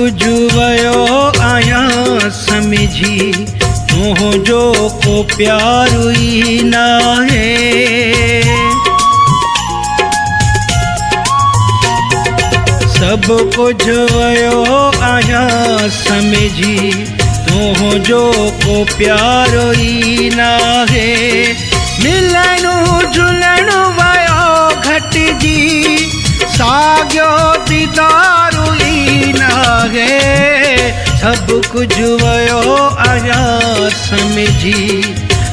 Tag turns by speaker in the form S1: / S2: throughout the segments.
S1: कुछ वयो आया समझी, तुझो को प्यार ही ना है। सब कुछ वयो आया समझी, तुझो को प्यार ही ना है। मिलन झुलन वयो घटजी, साग्यो दीदार ही ना है। सब कुछ वयो आया समझी,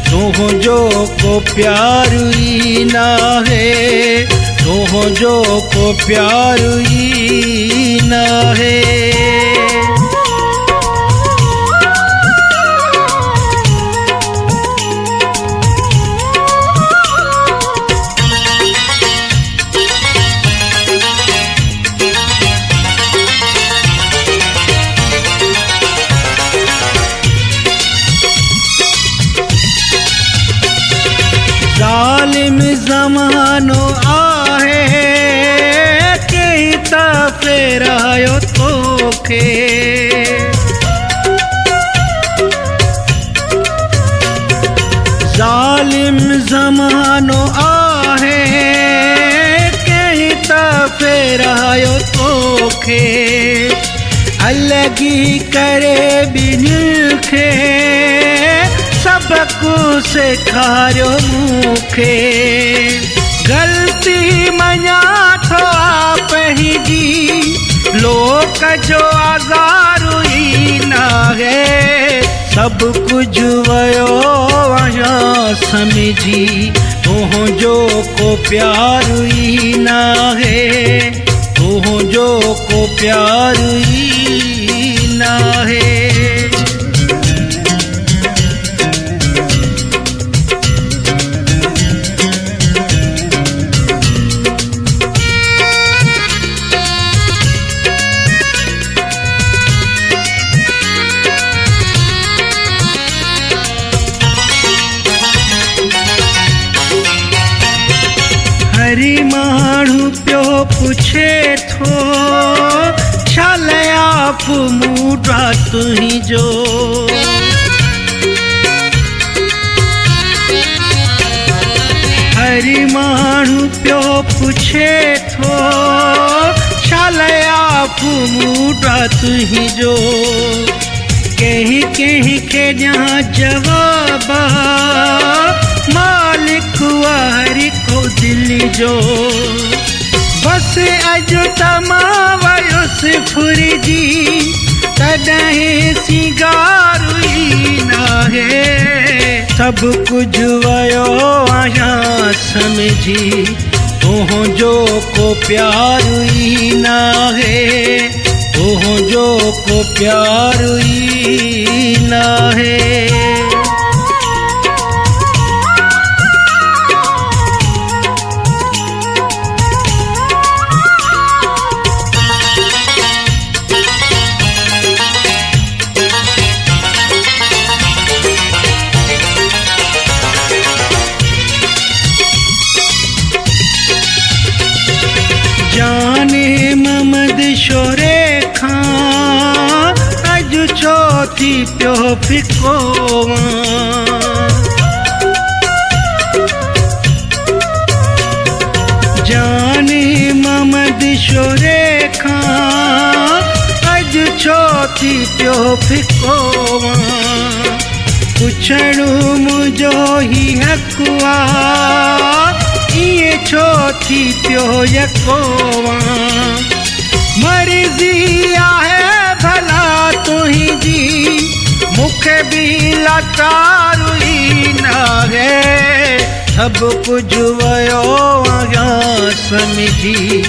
S1: तुझो को प्यार ही ना है। तुझो को प्यार ही ना है। जालिम ज़मानो आहे कई फेरायो तोखे। जालिम ज़मानो आहे कई फेरायो तोखे। अलगी करे बिन खे सबको सेखारियो मूंखे। गलती मञा थो आप ही जी, लोक जो आज़ार ही ना है। सब कुछ वयो आया समझी, तुझो को प्यार ही ना है। तुझो को प्यार ही ना है। हरी माण्हू पियो पुछे थो, छालया मूडा तुहिंजो। हरी माण्हू पियो पुछे थो, छालया मूडा तुहिंजो। कहीं कहीं के ॾियां जवाब, मालिक हरि को दिल जो। बस अज तमा वयुसि फुरजी, तॾहिं सिंगार ही ना है। सब कुछ वयो आया समझी, तुझो को प्यार ही ना है। तुझो को प्यार ही ना है। जाने ममद शोरे खां, अज छो थी पियो फिको। जाने ममद शोरे खां, अज छो थी पियो फिको। पुछणु मुंहिंजो ही हक़ आ, इए छो थी पियो यको। मर्ज़ी आहे भला तुहिंजी, मूंखे भी लाचार ही ना है। सब कुछ वयो आया समझी,